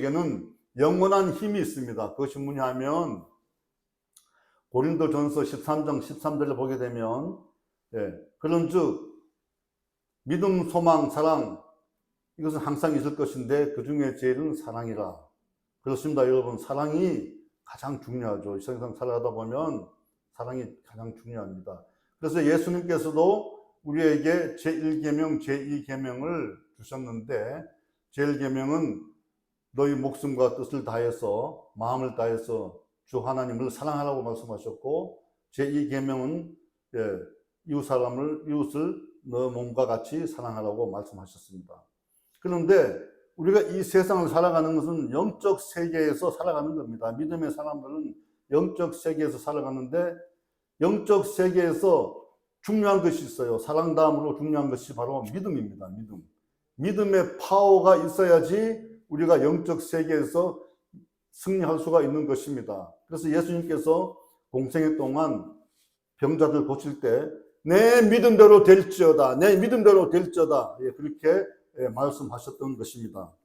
에게는 영원한 힘이 있습니다. 그것이 뭐냐 하면 고린도전서 13장 13절을 보게 되면 그런즉 믿음, 소망, 사랑 이것은 항상 있을 것인데 그 중에 제일은 사랑이라. 그렇습니다. 여러분, 사랑이 가장 중요하죠. 이 세상 살아가다 보면 사랑이 가장 중요합니다. 그래서 예수님께서도 우리에게 제1계명, 제2계명을 주셨는데 제1계명은 너희 목숨과 뜻을 다해서 마음을 다해서 주 하나님을 사랑하라고 말씀하셨고 제2계명은 이웃을 너 몸과 같이 사랑하라고 말씀하셨습니다. 그런데 우리가 이 세상을 살아가는 것은 영적 세계에서 살아가는 겁니다. 믿음의 사람들은 영적 세계에서 살아가는데 영적 세계에서 중요한 것이 있어요. 사랑 다음으로 중요한 것이 바로 믿음입니다. 믿음의 파워가 있어야지 우리가 영적 세계에서 승리할 수가 있는 것입니다. 그래서 예수님께서 공생애 동안 병자들 고칠 때 내 믿음대로 될지어다, 내 믿음대로 될지어다, 그렇게 말씀하셨던 것입니다.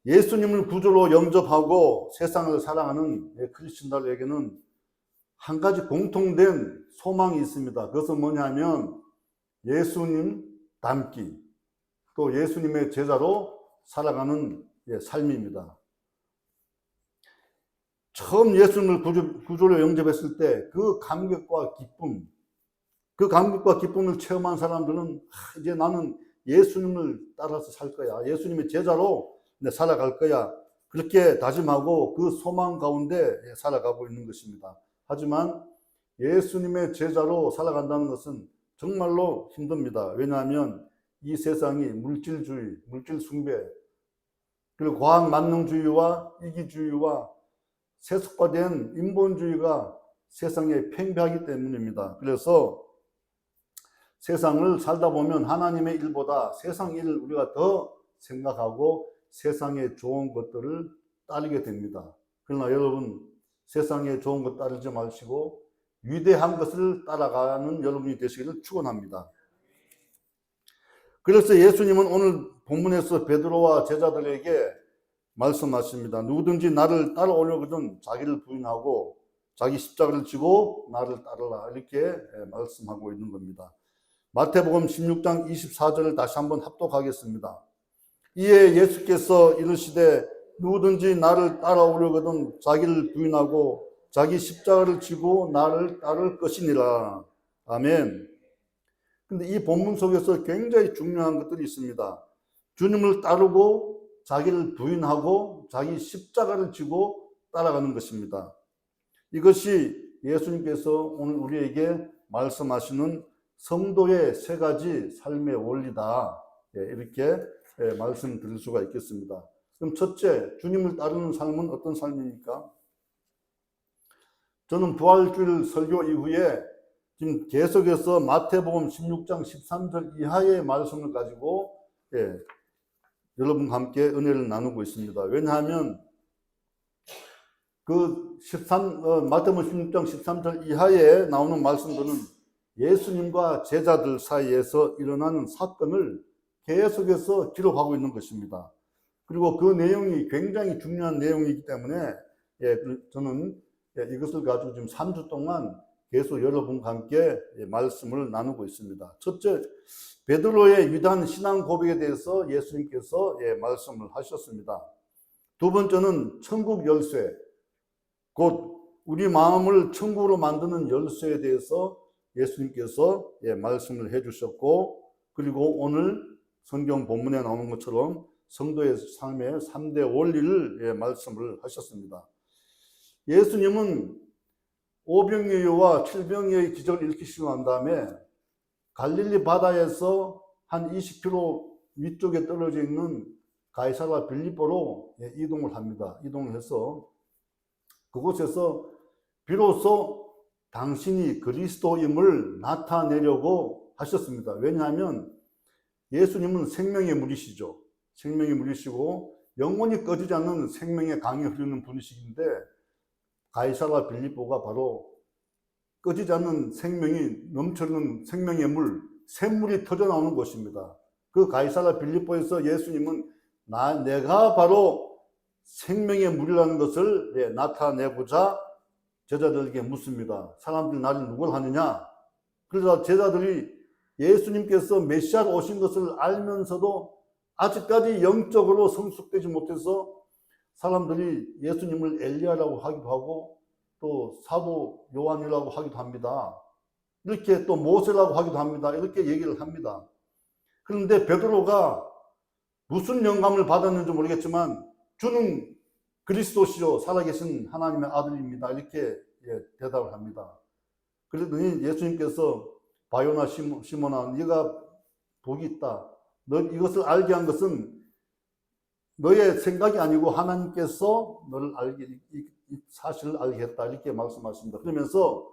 예수님을 구주로 영접하고 세상을 사랑하는 크리스천들에게는 한 가지 공통된 소망이 있습니다. 그것은 뭐냐면 예수님 닮기, 또 예수님의 제자로 살아가는 삶입니다. 처음 예수님을 구주로 영접했을 때 그 감격과 기쁨을 체험한 사람들은 이제 나는 예수님을 따라서 살 거야. 예수님의 제자로 살아갈 거야. 그렇게 다짐하고 그 소망 가운데 살아가고 있는 것입니다. 하지만 예수님의 제자로 살아간다는 것은 정말로 힘듭니다. 왜냐하면 이 세상이 물질주의, 물질 숭배, 그리고 과학 만능주의와 이기주의와 세속화된 인본주의가 세상에 팽배하기 때문입니다. 그래서 세상을 살다 보면 하나님의 일보다 세상 일을 우리가 더 생각하고 세상의 좋은 것들을 따르게 됩니다. 그러나 여러분, 세상에 좋은 것 따르지 마시고 위대한 것을 따라가는 여러분이 되시기를 축원합니다. 그래서 예수님은 오늘 본문에서 베드로와 제자들에게 말씀하십니다. 누구든지 나를 따라오려거든 자기를 부인하고 자기 십자가를 지고 나를 따르라, 이렇게 말씀하고 있는 겁니다. 마태복음 16장 24절을 다시 한번 합독하겠습니다. 이에 예수께서 이르시되 누구든지 나를 따라오려거든 자기를 부인하고 자기 십자가를 지고 나를 따를 것이니라. 아멘. 근데 이 본문 속에서 굉장히 중요한 것들이 있습니다. 주님을 따르고 자기를 부인하고 자기 십자가를 지고 따라가는 것입니다. 이것이 예수님께서 오늘 우리에게 말씀하시는 성도의 세 가지 삶의 원리다, 이렇게 말씀드릴 수가 있겠습니다. 그럼 첫째, 주님을 따르는 삶은 어떤 삶입니까? 저는 부활주일 설교 이후에 지금 계속해서 마태복음 16장 13절 이하의 말씀을 가지고 여러분과 함께 은혜를 나누고 있습니다. 왜냐하면 마태복음 16장 13절 이하에 나오는 말씀들은 예수님과 제자들 사이에서 일어나는 사건을 계속해서 기록하고 있는 것입니다. 그리고 그 내용이 굉장히 중요한 내용이기 때문에 저는 이것을 가지고 지금 3주 동안 계속 여러분과 함께 말씀을 나누고 있습니다. 첫째, 베드로의 위대한 신앙 고백에 대해서 예수님께서 말씀을 하셨습니다. 두 번째는 천국 열쇠, 곧 우리 마음을 천국으로 만드는 열쇠에 대해서 예수님께서 말씀을 해주셨고, 그리고 오늘 성경 본문에 나오는 것처럼 성도의 삶의 3대 원리를 말씀을 하셨습니다. 예수님은 오병이어와 칠병이어의 기적을 일으키시고 난 다음에 갈릴리 바다에서 한 20km 위쪽에 떨어져 있는 가이사라 빌립보로 이동을 합니다. 이동을 해서 그곳에서 비로소 당신이 그리스도임을 나타내려고 하셨습니다. 왜냐하면 예수님은 생명의 물이시죠. 생명의 물이시고 영원히 꺼지지 않는 생명의 강이 흐르는 분이시긴데 가이사라 빌립보가 바로 꺼지지 않는 생명이 넘쳐흐르는 생명의 물, 샘물이 터져나오는 곳입니다. 그 가이사라 빌립보에서 예수님은 내가 바로 생명의 물이라는 것을 나타내고자 제자들에게 묻습니다. 사람들이 나를 누굴 하느냐? 그러자 제자들이 예수님께서 메시아로 오신 것을 알면서도 아직까지 영적으로 성숙되지 못해서 사람들이 예수님을 엘리야라고 하기도 하고 또 사도 요한이라고 하기도 합니다. 이렇게 또 모세라고 하기도 합니다. 이렇게 얘기를 합니다. 그런데 베드로가 무슨 영감을 받았는지 모르겠지만 주는 그리스도시요 살아계신 하나님의 아들입니다. 이렇게 대답을 합니다. 그러더니 예수님께서 바요나 시몬아 네가 복이 있다. 너 이것을 알게 한 것은 너의 생각이 아니고 하나님께서 너를 이 사실을 알게 했다. 이렇게 말씀하십니다. 그러면서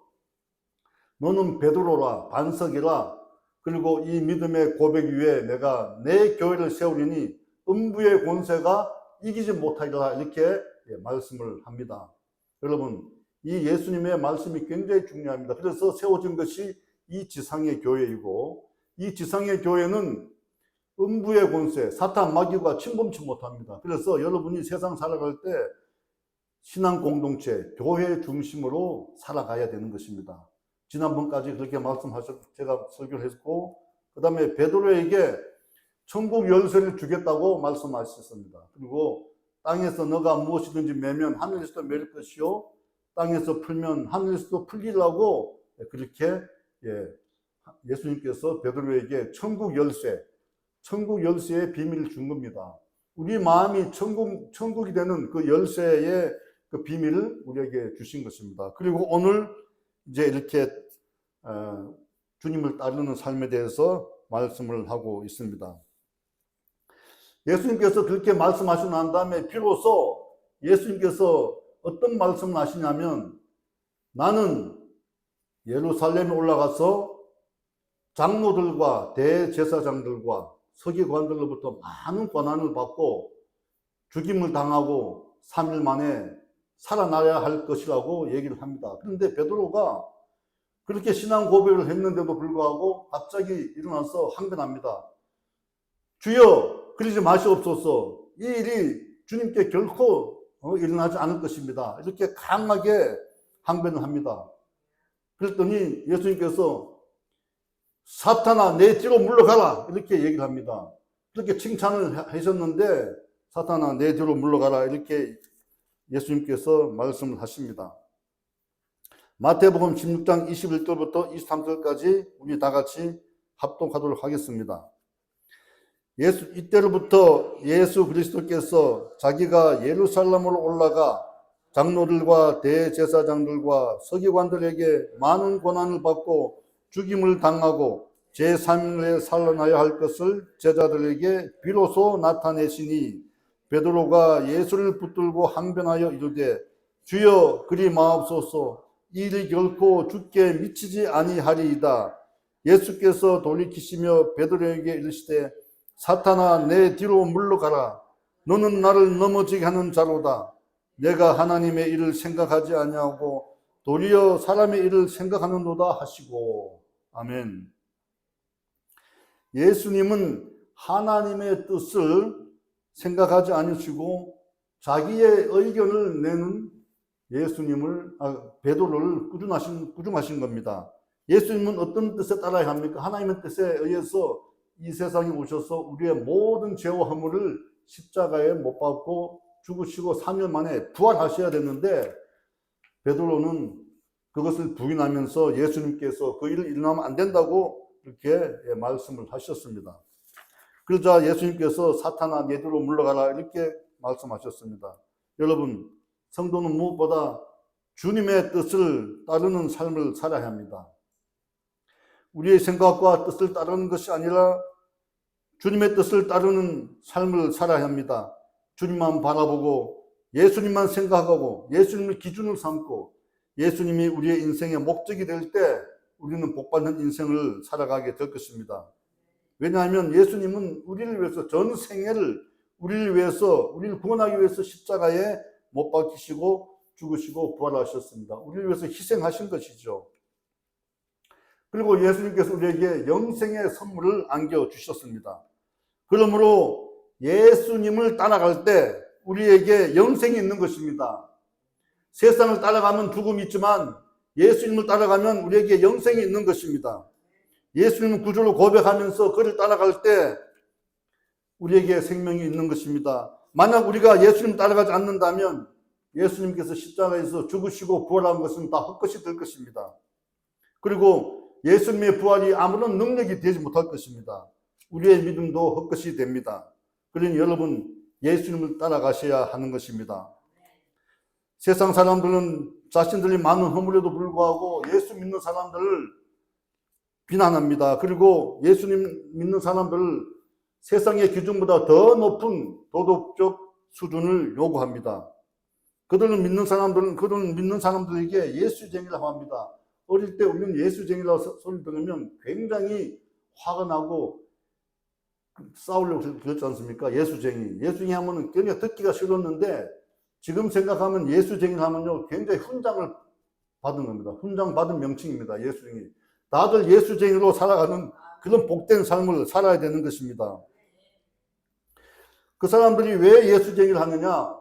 너는 베드로라 반석이라 그리고 이 믿음의 고백 위에 내가 내 교회를 세우리니 음부의 권세가 이기지 못하리라 이렇게 말씀을 합니다. 여러분 이 예수님의 말씀이 굉장히 중요합니다. 그래서 세워진 것이 이 지상의 교회이고 이 지상의 교회는 음부의 권세, 사탄 마귀가 침범치 못합니다. 그래서 여러분이 세상 살아갈 때 신앙 공동체, 교회 중심으로 살아가야 되는 것입니다. 지난번까지 그렇게 제가 설교를 했고 그 다음에 베드로에게 천국 열쇠를 주겠다고 말씀하셨습니다. 그리고 땅에서 너가 무엇이든지 매면 하늘에서도 매일 것이요 땅에서 풀면 하늘에서도 풀리라고 그렇게 예수님께서 베드로에게 천국 열쇠의 비밀을 준 겁니다. 우리 마음이 천국이 되는 그 열쇠의 그 비밀을 우리에게 주신 것입니다. 그리고 오늘 이제 이렇게 주님을 따르는 삶에 대해서 말씀을 하고 있습니다. 예수님께서 그렇게 말씀하시고 난 다음에 비로소 예수님께서 어떤 말씀을 하시냐면 나는 예루살렘에 올라가서 장로들과 대제사장들과 서기관들로부터 많은 고난을 받고 죽임을 당하고 3일 만에 살아나야 할 것이라고 얘기를 합니다. 그런데 베드로가 그렇게 신앙 고백을 했는데도 불구하고 갑자기 일어나서 항변합니다. 주여 그러지 마시옵소서. 이 일이 주님께 결코 일어나지 않을 것입니다. 이렇게 강하게 항변을 합니다. 그랬더니 예수님께서 사탄아 내 뒤로 물러가라 이렇게 얘기를 합니다. 그렇게 칭찬을 하셨는데 사탄아 내 뒤로 물러가라 이렇게 예수님께서 말씀을 하십니다. 마태복음 16장 21절부터 23절까지 우리 다 같이 합독하도록 하겠습니다. 이때로부터 예수 그리스도께서 자기가 예루살렘으로 올라가 장로들과 대제사장들과 서기관들에게 많은 고난을 받고 죽임을 당하고 제3일에 살아나야 할 것을 제자들에게 비로소 나타내시니 베드로가 예수를 붙들고 항변하여 이르되 주여 그리 마옵소서 이 일이 결코 주께 미치지 아니하리이다. 예수께서 돌이키시며 베드로에게 이르시되 사탄아 내 뒤로 물러가라. 너는 나를 넘어지게 하는 자로다. 내가 하나님의 일을 생각하지 아니하고 도리어 사람의 일을 생각하는도다 하시고. 아멘. 예수님은 하나님의 뜻을 생각하지 않으시고 자기의 의견을 내는 베드로를 꾸중하신 겁니다. 예수님은 어떤 뜻에 따라야 합니까? 하나님의 뜻에 의해서 이 세상에 오셔서 우리의 모든 죄와 허물을 십자가에 못 박고 죽으시고 3일 만에 부활하셔야 됐는데 베드로는 그것을 부인하면서 예수님께서 그 일을 일어나면 안 된다고 이렇게 말씀을 하셨습니다. 그러자 예수님께서 사탄아 내 뒤로 물러가라 이렇게 말씀하셨습니다. 여러분 성도는 무엇보다 주님의 뜻을 따르는 삶을 살아야 합니다. 우리의 생각과 뜻을 따르는 것이 아니라 주님의 뜻을 따르는 삶을 살아야 합니다. 주님만 바라보고 예수님만 생각하고 예수님을 기준으로 삼고 예수님이 우리의 인생의 목적이 될 때 우리는 복받는 인생을 살아가게 될 것입니다. 왜냐하면 예수님은 우리를 위해서 전 생애를 우리를 위해서 우리를 구원하기 위해서 십자가에 못 박히시고 죽으시고 부활하셨습니다. 우리를 위해서 희생하신 것이죠. 그리고 예수님께서 우리에게 영생의 선물을 안겨주셨습니다. 그러므로 예수님을 따라갈 때 우리에게 영생이 있는 것입니다. 세상을 따라가면 죽음이 있지만 예수님을 따라가면 우리에게 영생이 있는 것입니다. 예수님을 구주로 고백하면서 그를 따라갈 때 우리에게 생명이 있는 것입니다. 만약 우리가 예수님 따라가지 않는다면 예수님께서 십자가에서 죽으시고 부활한 것은 다 헛것이 될 것입니다. 그리고 예수님의 부활이 아무런 능력이 되지 못할 것입니다. 우리의 믿음도 헛것이 됩니다. 그러니 여러분, 예수님을 따라가셔야 하는 것입니다. 세상 사람들은 자신들이 많은 허물에도 불구하고 예수 믿는 사람들을 비난합니다. 그리고 예수님 믿는 사람들을 세상의 기준보다 더 높은 도덕적 수준을 요구합니다. 그들은 믿는 사람들에게 예수쟁이라고 합니다. 어릴 때 우리는 예수쟁이라고 소리 들으면 굉장히 화가 나고 싸우려고 그랬지 않습니까? 예수쟁이 하면은 굉장히 듣기가 싫었는데 지금 생각하면 예수쟁이 하면요 굉장히 훈장을 받은 겁니다. 훈장 받은 명칭입니다. 예수쟁이. 다들 예수쟁이로 살아가는 그런 복된 삶을 살아야 되는 것입니다. 그 사람들이 왜 예수쟁이를 하느냐?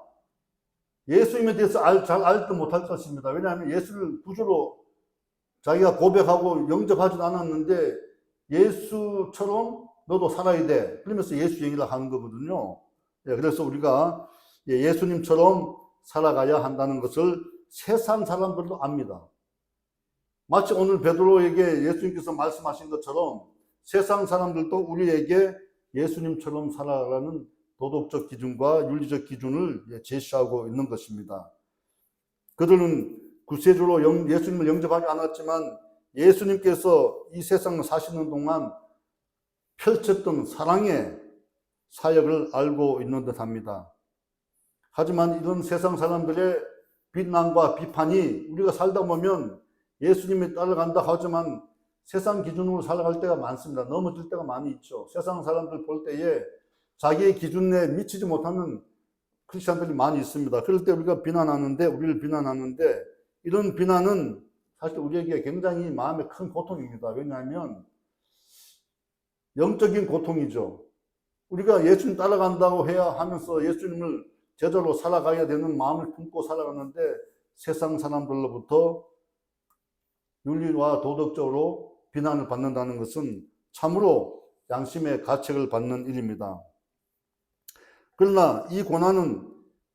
예수님에 대해서 잘 알지도 못할 것입니다. 왜냐하면 예수를 구주로 자기가 고백하고 영접하지도 않았는데 예수처럼 너도 살아야 돼. 그러면서 예수쟁이를 하는 거거든요. 그래서 우리가 예수님처럼 살아가야 한다는 것을 세상 사람들도 압니다. 마치 오늘 베드로에게 예수님께서 말씀하신 것처럼 세상 사람들도 우리에게 예수님처럼 살아가라는 도덕적 기준과 윤리적 기준을 제시하고 있는 것입니다. 그들은 구세주로 예수님을 영접하지 않았지만 예수님께서 이 세상을 사시는 동안 펼쳤던 사랑의 사역을 알고 있는 듯합니다. 하지만 이런 세상 사람들의 비난과 비판이 우리가 살다 보면 예수님에 따라간다 하지만 세상 기준으로 살아갈 때가 많습니다. 넘어질 때가 많이 있죠. 세상 사람들 볼 때에 자기의 기준에 미치지 못하는 크리스천들이 많이 있습니다. 그럴 때 우리를 비난하는데 이런 비난은 사실 우리에게 굉장히 마음에 큰 고통입니다. 왜냐하면 영적인 고통이죠. 우리가 예수님 따라간다고 해야 하면서 예수님을 제자로 살아가야 되는 마음을 품고 살아가는데 세상 사람들로부터 윤리와 도덕적으로 비난을 받는다는 것은 참으로 양심의 가책을 받는 일입니다. 그러나 이 고난은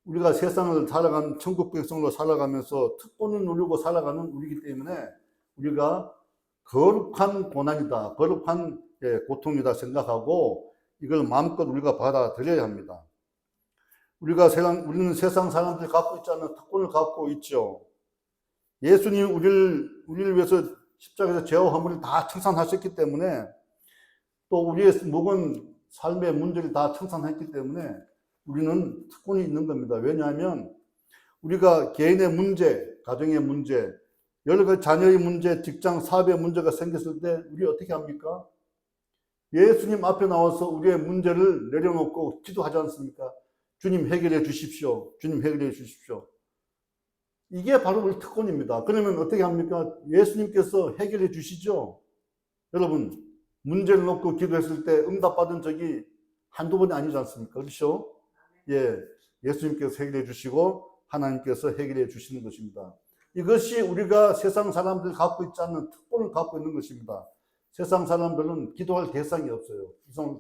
우리가 세상을 살아가는 천국 백성으로 살아가면서 특권을 누리고 살아가는 우리이기 때문에 우리가 거룩한 고난이다, 거룩한 고통이다 생각하고 이걸 마음껏 우리가 받아들여야 합니다. 우리는 세상 사람들이 갖고 있지 않은 특권을 갖고 있죠. 예수님이 우리를 위해서 십자가에서 죄와 허물을 다 청산하셨기 때문에 또 우리의 묵은 삶의 문제를 다 청산했기 때문에 우리는 특권이 있는 겁니다. 왜냐하면 우리가 개인의 문제, 가정의 문제, 여러 가지 자녀의 문제, 직장, 사업의 문제가 생겼을 때 우리 어떻게 합니까? 예수님 앞에 나와서 우리의 문제를 내려놓고 기도하지 않습니까? 주님 해결해 주십시오. 주님 해결해 주십시오. 이게 바로 우리 특권입니다. 그러면 어떻게 합니까? 예수님께서 해결해 주시죠. 여러분, 문제를 놓고 기도했을 때 응답받은 적이 한두 번이 아니지 않습니까? 그렇죠? 예수님께서 해결해 주시고 하나님께서 해결해 주시는 것입니다. 이것이 우리가 세상 사람들 갖고 있지 않는 특권을 갖고 있는 것입니다. 세상 사람들은 기도할 대상이 없어요.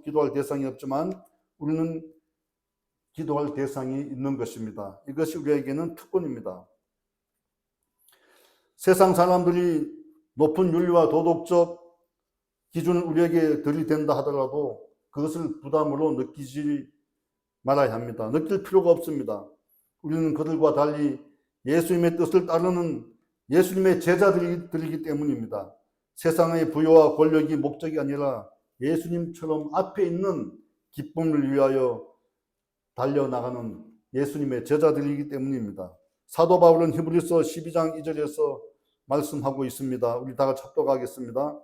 기도할 대상이 없지만 우리는 기도할 대상이 있는 것입니다. 이것이 우리에게는 특권입니다. 세상 사람들이 높은 윤리와 도덕적 기준을 우리에게 들이댄다 하더라도 그것을 부담으로 느끼지 말아야 합니다. 느낄 필요가 없습니다. 우리는 그들과 달리 예수님의 뜻을 따르는 예수님의 제자들이기 때문입니다. 세상의 부여와 권력이 목적이 아니라 예수님처럼 앞에 있는 기쁨을 위하여 달려나가는 예수님의 제자들이기 때문입니다. 사도 바울은 히브리서 12장 2절에서 말씀하고 있습니다. 우리 다 같이 합독하겠습니다.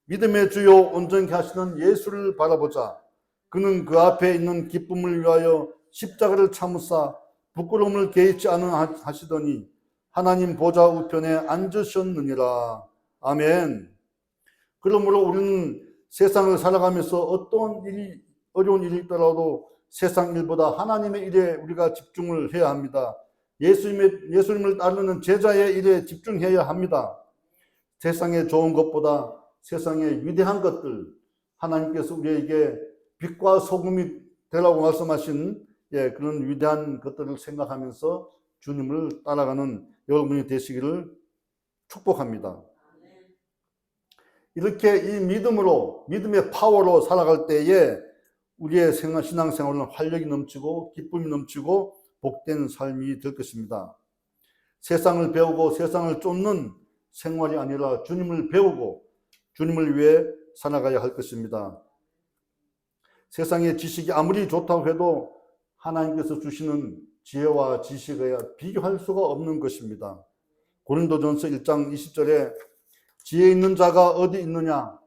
믿음의 주요 온전케 하시는 예수를 바라보자. 그는 그 앞에 있는 기쁨을 위하여 십자가를 참으사 부끄러움을 개의치 않은 하시더니 하나님 보좌 우편에 앉으셨느니라. 아멘. 그러므로 우리는 세상을 살아가면서 어떤 어려운 일이 있더라도 세상 일보다 하나님의 일에 우리가 집중을 해야 합니다. 예수님을 따르는 제자의 일에 집중해야 합니다. 세상에 좋은 것보다 세상의 위대한 것들, 하나님께서 우리에게 빛과 소금이 되라고 말씀하신 그런 위대한 것들을 생각하면서 주님을 따라가는 여러분이 되시기를 축복합니다. 이렇게 이 믿음의 파워로 살아갈 때에 우리의 신앙생활은 활력이 넘치고 기쁨이 넘치고 복된 삶이 될 것입니다. 세상을 배우고 세상을 쫓는 생활이 아니라 주님을 배우고 주님을 위해 살아가야 할 것입니다. 세상의 지식이 아무리 좋다고 해도 하나님께서 주시는 지혜와 지식에 비교할 수가 없는 것입니다. 고린도전서 1장 20절에 지혜 있는 자가 어디 있느냐?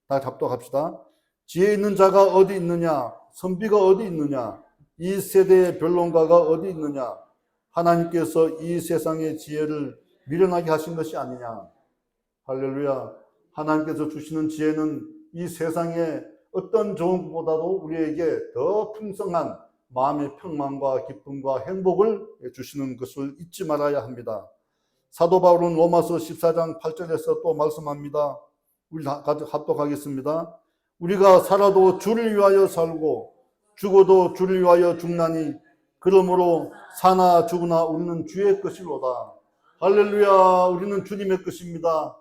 다 답독합시다. 지혜 있는 자가 어디 있느냐? 선비가 어디 있느냐? 이 세대의 변론가가 어디 있느냐? 하나님께서 이 세상의 지혜를 미련하게 하신 것이 아니냐? 할렐루야. 하나님께서 주시는 지혜는 이 세상의 어떤 좋은 것보다도 우리에게 더 풍성한 마음의 평안과 기쁨과 행복을 주시는 것을 잊지 말아야 합니다. 사도 바울은 로마서 14장 8절에서 또 말씀합니다. 우리 다 합독하겠습니다. 우리가 살아도 주를 위하여 살고 죽어도 주를 위하여 죽나니 그러므로 사나 죽으나 우리는 주의 것이로다. 할렐루야. 우리는 주님의 것입니다.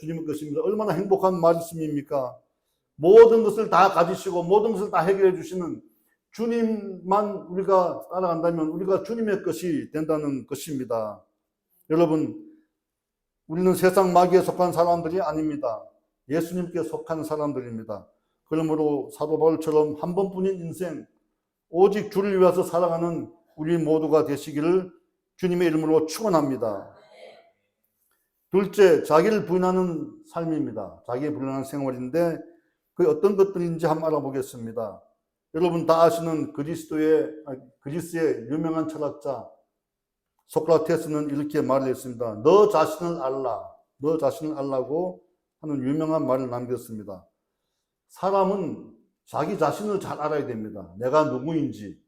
주님의 것입니다. 얼마나 행복한 말씀입니까? 모든 것을 다 가지시고 모든 것을 다 해결해 주시는 주님만 우리가 따라간다면 우리가 주님의 것이 된다는 것입니다. 여러분, 우리는 세상 마귀에 속한 사람들이 아닙니다. 예수님께 속한 사람들입니다. 그러므로 사도 바울처럼 한 번뿐인 인생, 오직 주를 위해서 살아가는 우리 모두가 되시기를 주님의 이름으로 축원합니다. 둘째, 자기를 부인하는 삶입니다. 자기를 부인하는 생활인데 그 어떤 것들인지 한번 알아보겠습니다. 여러분 다 아시는 그리스의 유명한 철학자 소크라테스는 이렇게 말을 했습니다. 너 자신을 알라. 너 자신을 알라고 하는 유명한 말을 남겼습니다. 사람은 자기 자신을 잘 알아야 됩니다. 내가 누구인지,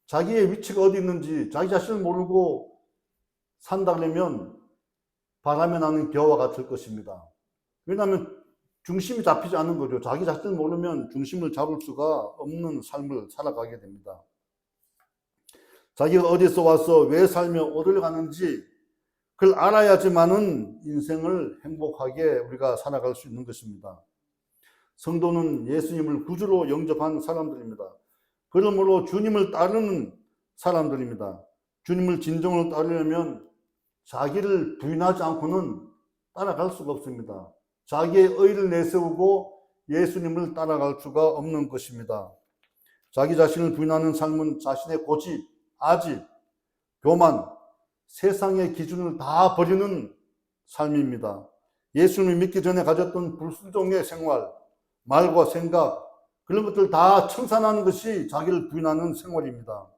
자기의 위치가 어디 있는지 자기 자신을 모르고 산다면 바람에 나는 겨와 같을 것입니다. 왜냐하면 중심이 잡히지 않는 거죠. 자기 자신을 모르면 중심을 잡을 수가 없는 삶을 살아가게 됩니다. 자기가 어디서 와서 왜 살며 어디를 가는지 그걸 알아야지만은 인생을 행복하게 우리가 살아갈 수 있는 것입니다. 성도는 예수님을 구주로 영접한 사람들입니다. 그러므로 주님을 따르는 사람들입니다. 주님을 진정으로 따르려면 자기를 부인하지 않고는 따라갈 수가 없습니다. 자기의 의를 내세우고 예수님을 따라갈 수가 없는 것입니다. 자기 자신을 부인하는 삶은 자신의 고집, 아집, 교만, 세상의 기준을 다 버리는 삶입니다. 예수님을 믿기 전에 가졌던 불순종의 생활, 말과 생각, 그런 것들 다 청산하는 것이 자기를 부인하는 생활입니다.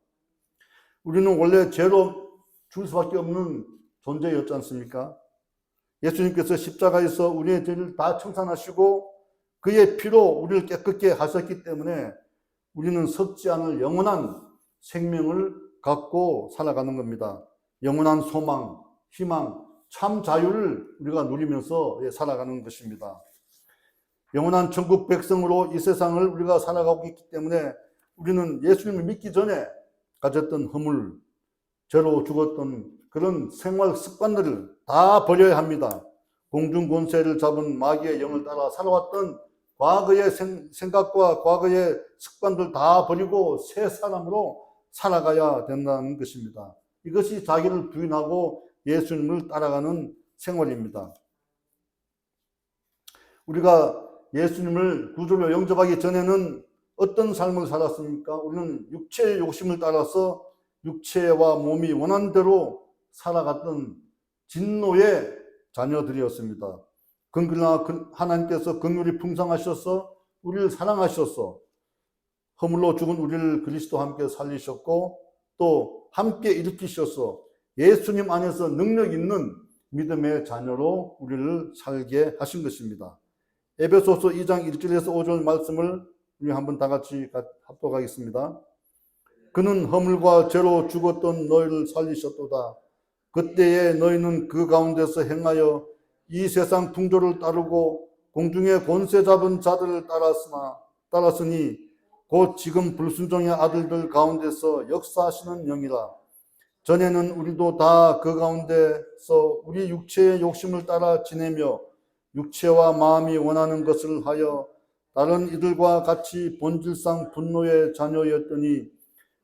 우리는 원래 죄로 죽을 수밖에 없는 존재였지 않습니까? 예수님께서 십자가에서 우리의 죄를 다 청산하시고 그의 피로 우리를 깨끗게 하셨기 때문에 우리는 썩지 않을 영원한 생명을 갖고 살아가는 겁니다. 영원한 소망, 희망, 참 자유를 우리가 누리면서 살아가는 것입니다. 영원한 천국 백성으로 이 세상을 우리가 살아가고 있기 때문에 우리는 예수님을 믿기 전에 가졌던 허물, 죄로 죽었던 그런 생활 습관들을 다 버려야 합니다. 공중 권세를 잡은 마귀의 영을 따라 살아왔던 과거의 생각과 과거의 습관들 다 버리고 새 사람으로 살아가야 된다는 것입니다. 이것이 자기를 부인하고 예수님을 따라가는 생활입니다. 우리가 예수님을 구주로 영접하기 전에는 어떤 삶을 살았습니까? 우리는 육체의 욕심을 따라서 육체와 몸이 원하는 대로 살아갔던 진노의 자녀들이었습니다. 그러나 하나님께서 긍휼이 풍성하셔서 우리를 사랑하셔서 허물로 죽은 우리를 그리스도와 함께 살리셨고 또 함께 일으키셔서 예수님 안에서 능력 있는 믿음의 자녀로 우리를 살게 하신 것입니다. 에베소서 2장 1절에서 5절 말씀을 우리 한번 다 같이 합독하겠습니다. 그는 허물과 죄로 죽었던 너희를 살리셨도다. 그때에 너희는 그 가운데서 행하여 이 세상 풍조를 따르고 공중의 권세 잡은 자들을 따랐으니 곧 지금 불순종의 아들들 가운데서 역사하시는 영이라. 전에는 우리도 다 그 가운데서 우리 육체의 욕심을 따라 지내며 육체와 마음이 원하는 것을 하여 다른 이들과 같이 본질상 분노의 자녀였더니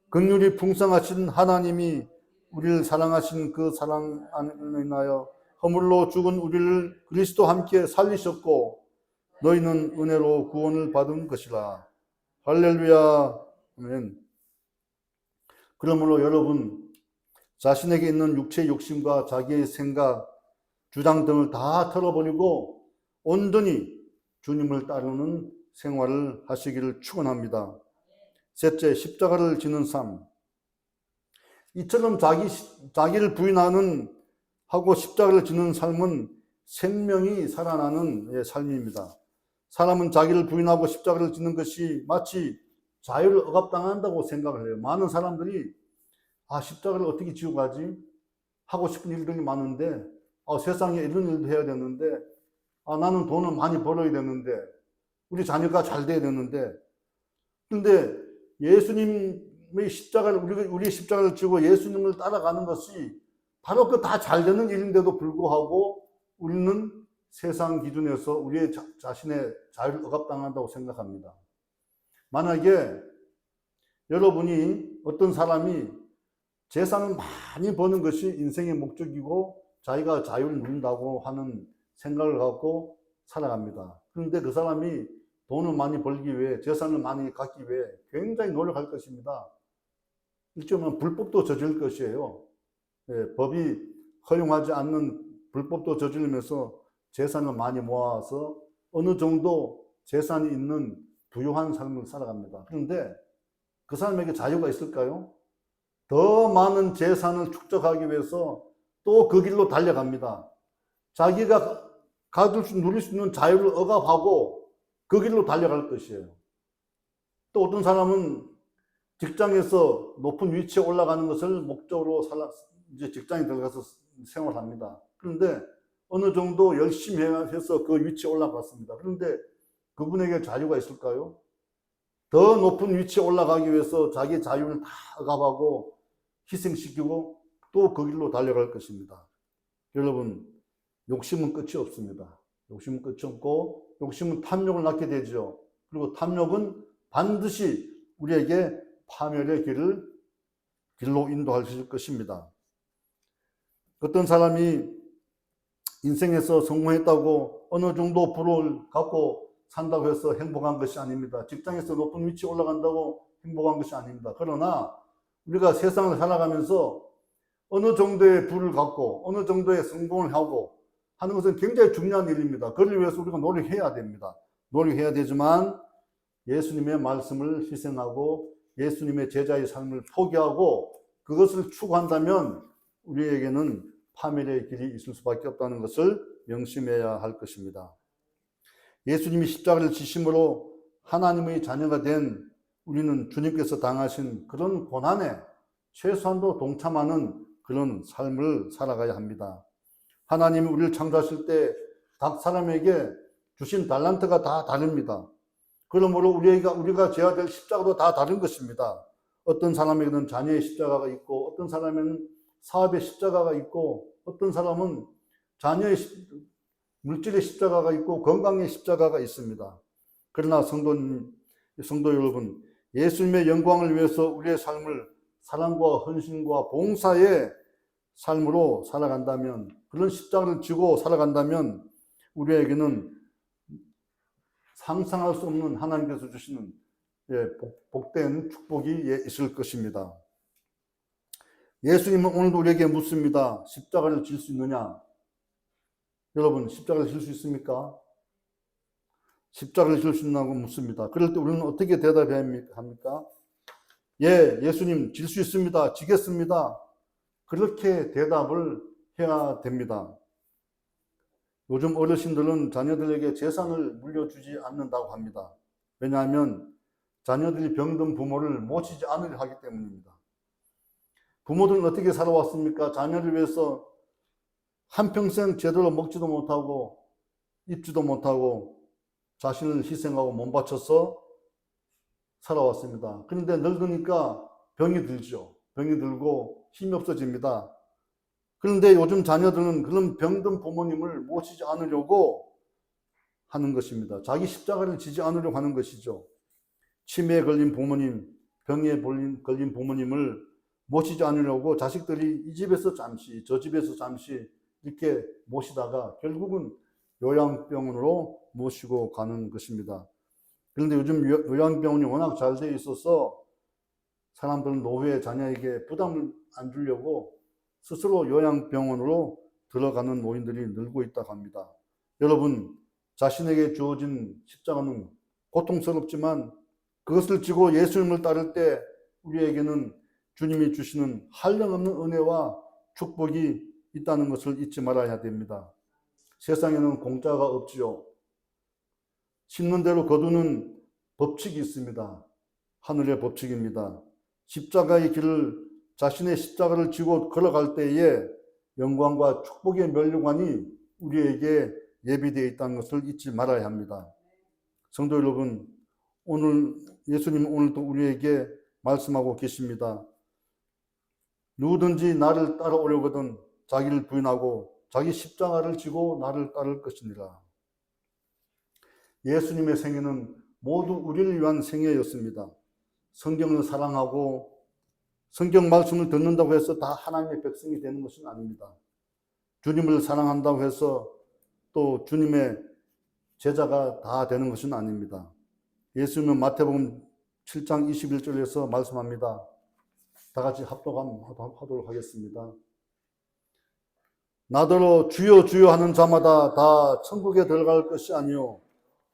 긍휼이 풍성하신 하나님이 우리를 사랑하신 그 사랑 안에 인하여 허물로 죽은 우리를 그리스도와 함께 살리셨고 너희는 은혜로 구원을 받은 것이라. 할렐루야. 아멘. 그러므로 여러분 자신에게 있는 육체의 욕심과 자기의 생각, 주장 등을 다 털어버리고 온전히 주님을 따르는 생활을 하시기를 축원합니다. 셋째, 십자가를 지는 삶. 이처럼 자기를 부인하는 하고 십자가를 지는 삶은 생명이 살아나는 삶입니다. 사람은 자기를 부인하고 십자가를 지는 것이 마치 자유를 억압당한다고 생각을 해요. 많은 사람들이 십자가를 어떻게 지고 가지? 하고 싶은 일들이 많은데 세상에 이런 일도 해야 되는데 나는 돈을 많이 벌어야 되는데 우리 자녀가 잘 돼야 되는데 근데 예수님의 십자가를 우리 십자가를 지고 예수님을 따라가는 것이 바로 그 다 잘 되는 일인데도 불구하고 우리는 세상 기준에서 우리의 자신의 자유를 억압당한다고 생각합니다. 만약에 여러분이 어떤 사람이 재산을 많이 버는 것이 인생의 목적이고 자기가 자유를 누린다고 하는 생각을 갖고 살아갑니다. 그런데 그 사람이 돈을 많이 벌기 위해 재산을 많이 갖기 위해 굉장히 노력할 것입니다. 일종의 불법도 저질 것이에요. 법이 허용하지 않는 불법도 저지르면서 재산을 많이 모아서 어느 정도 재산이 있는 부유한 삶을 살아갑니다. 그런데 그 사람에게 자유가 있을까요? 더 많은 재산을 축적하기 위해서 또 그 길로 달려갑니다. 자기가 누릴 수 있는 자유를 억압하고 그 길로 달려갈 것이에요. 또 어떤 사람은 직장에서 높은 위치에 올라가는 것을 목적으로 이제 직장에 들어가서 생활합니다. 그런데 어느 정도 열심히 해서 그 위치에 올라갔습니다. 그런데 그분에게 자유가 있을까요? 더 높은 위치에 올라가기 위해서 자기 자유를 다 억압하고 희생시키고 또 그 길로 달려갈 것입니다. 여러분, 욕심은 끝이 없습니다. 욕심은 끝이 없고 욕심은 탐욕을 낳게 되죠. 그리고 탐욕은 반드시 우리에게 파멸의 길로 인도할 것입니다. 어떤 사람이 인생에서 성공했다고 어느 정도 부를 갖고 산다고 해서 행복한 것이 아닙니다. 직장에서 높은 위치에 올라간다고 행복한 것이 아닙니다. 그러나 우리가 세상을 살아가면서 어느 정도의 부를 갖고 어느 정도의 성공을 하고 하는 것은 굉장히 중요한 일입니다. 그를 위해서 우리가 노력해야 됩니다. 노력해야 되지만 예수님의 말씀을 희생하고 예수님의 제자의 삶을 포기하고 그것을 추구한다면 우리에게는 파멸의 길이 있을 수밖에 없다는 것을 명심해야 할 것입니다. 예수님이 십자가를 지심으로 하나님의 자녀가 된 우리는 주님께서 당하신 그런 고난에 최소한도 동참하는 그런 삶을 살아가야 합니다. 하나님이 우리를 창조하실 때 각 사람에게 주신 달란트가 다 다릅니다. 그러므로 우리가 져야 될 십자가도 다 다른 것입니다. 어떤 사람에게는 자녀의 십자가가 있고 어떤 사람에는 사업의 십자가가 있고 어떤 사람은 자녀의 물질의 십자가가 있고 건강의 십자가가 있습니다. 그러나 성도 여러분, 예수님의 영광을 위해서 우리의 삶을 사랑과 헌신과 봉사의 삶으로 살아간다면, 그런 십자가를 지고 살아간다면 우리에게는 상상할 수 없는 하나님께서 주시는 복된 축복이 있을 것입니다. 예수님은 오늘도 우리에게 묻습니다. 십자가를 질 수 있느냐? 여러분, 십자가를 질 수 있습니까? 십자가를 질 수 있냐고 묻습니다. 그럴 때 우리는 어떻게 대답해야 합니까? 예수님 질 수 있습니다. 지겠습니다. 그렇게 대답을 해야 됩니다. 요즘 어르신들은 자녀들에게 재산을 물려주지 않는다고 합니다. 왜냐하면 자녀들이 병든 부모를 모시지 않으려 하기 때문입니다. 부모들은 어떻게 살아왔습니까? 자녀를 위해서 한평생 제대로 먹지도 못하고 입지도 못하고 자신을 희생하고 몸 바쳐서 살아왔습니다. 그런데 늙으니까 병이 들죠. 병이 들고 힘이 없어집니다. 그런데 요즘 자녀들은 그런 병든 부모님을 모시지 않으려고 하는 것입니다. 자기 십자가를 지지 않으려고 하는 것이죠. 치매에 걸린 부모님, 병에 걸린 부모님을 모시지 않으려고 자식들이 이 집에서 잠시, 저 집에서 잠시 이렇게 모시다가 결국은 요양병원으로 모시고 가는 것입니다. 그런데 요즘 요양병원이 워낙 잘 되어 있어서 사람들은 노후에 자녀에게 부담을 안 주려고 스스로 요양병원으로 들어가는 노인들이 늘고 있다고 합니다. 여러분, 자신에게 주어진 십자가는 고통스럽지만 그것을 지고 예수님을 따를 때 우리에게는 주님이 주시는 한량없는 은혜와 축복이 있다는 것을 잊지 말아야 됩니다. 세상에는 공짜가 없지요. 심는 대로 거두는 법칙이 있습니다. 하늘의 법칙입니다. 십자가의 길을 자신의 십자가를 지고 걸어갈 때에 영광과 축복의 면류관이 우리에게 예비되어 있다는 것을 잊지 말아야 합니다. 성도 여러분, 오늘 예수님은 오늘도 우리에게 말씀하고 계십니다. 누구든지 나를 따라오려거든 자기를 부인하고 자기 십자가를 지고 나를 따를 것이니라. 예수님의 생애는 모두 우리를 위한 생애였습니다. 성경을 사랑하고 성경 말씀을 듣는다고 해서 다 하나님의 백성이 되는 것은 아닙니다. 주님을 사랑한다고 해서 또 주님의 제자가 다 되는 것은 아닙니다. 예수님은 마태복음 7장 21절에서 말씀합니다. 다 같이 합독하도록 하겠습니다. 나더러 주여 주여 하는 자마다 다 천국에 들어갈 것이 아니요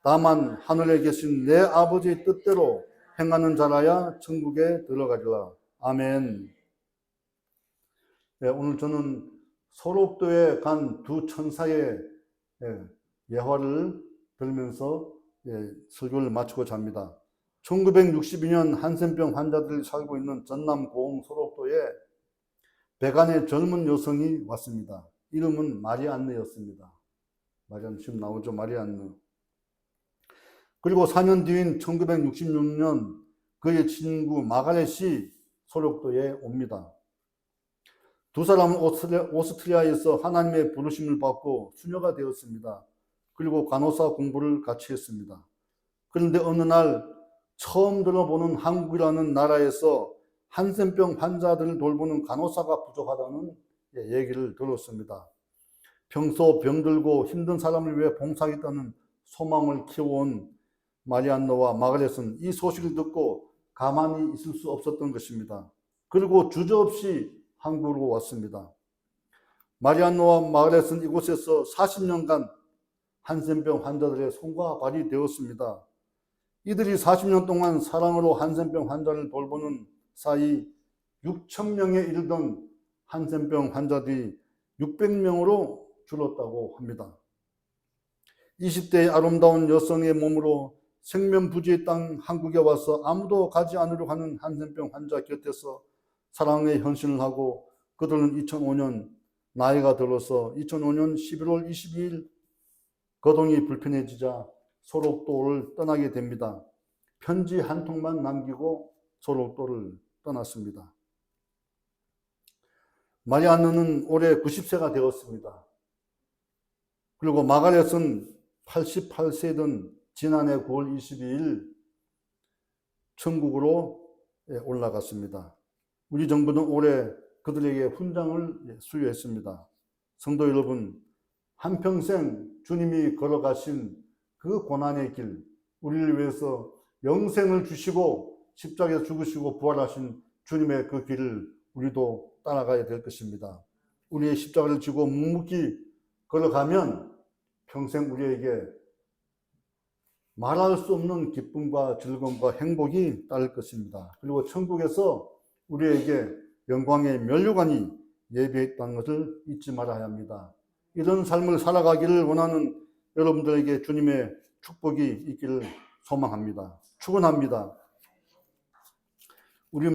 다만 하늘에 계신 내 아버지의 뜻대로 행하는 자라야 천국에 들어가리라. 아멘. 네, 오늘 저는 소록도에 간 두 천사의 예화를 들으면서 설교를 마치고자 합니다. 1962년 한센병 환자들이 살고 있는 전남 고흥 소록도에 백안의 젊은 여성이 왔습니다. 이름은 마리안느였습니다. 마리안느 지금 나오죠. 마리안느. 그리고 4년 뒤인 1966년 그의 친구 마가렛이 소록도에 옵니다. 두 사람은 오스트리아에서 하나님의 부르심을 받고 수녀가 되었습니다. 그리고 간호사 공부를 같이 했습니다. 그런데 어느 날 처음 들어보는 한국이라는 나라에서 한센병 환자들을 돌보는 간호사가 부족하다는 얘기를 들었습니다. 평소 병들고 힘든 사람을 위해 봉사하겠다는 소망을 키워온 마리안느와 마가렛은 이 소식을 듣고 가만히 있을 수 없었던 것입니다. 그리고 주저없이 한국으로 왔습니다. 마리안느와 마가렛은 이곳에서 40년간 한센병 환자들의 손과 발이 되었습니다. 이들이 40년 동안 사랑으로 한센병 환자를 돌보는 사이 6,000명에 이르던 한센병 환자들이 600명으로 줄었다고 합니다. 20대의 아름다운 여성의 몸으로 생명부지의 땅 한국에 와서 아무도 가지 않으려고 하는 한센병 환자 곁에서 사랑의 헌신을 하고 그들은 2005년 나이가 들어서 2005년 11월 22일 거동이 불편해지자 소록도를 떠나게 됩니다. 편지 한 통만 남기고 소록도를 떠났습니다. 마리안느는 올해 90세가 되었습니다. 그리고 마가렛은 88세던 지난해 9월 22일 천국으로 올라갔습니다. 우리 정부는 올해 그들에게 훈장을 수여했습니다. 성도 여러분, 한평생 주님이 걸어가신 그 고난의 길, 우리를 위해서 영생을 주시고 십자가에 죽으시고 부활하신 주님의 그 길을 우리도 따라가야 될 것입니다. 우리의 십자가를 지고 묵묵히 걸어가면 평생 우리에게 말할 수 없는 기쁨과 즐거움과 행복이 따를 것입니다. 그리고 천국에서 우리에게 영광의 면류관이 예비해 있다는 것을 잊지 말아야 합니다. 이런 삶을 살아가기를 원하는 여러분들에게 주님의 축복이 있기를 소망합니다. 축원합니다.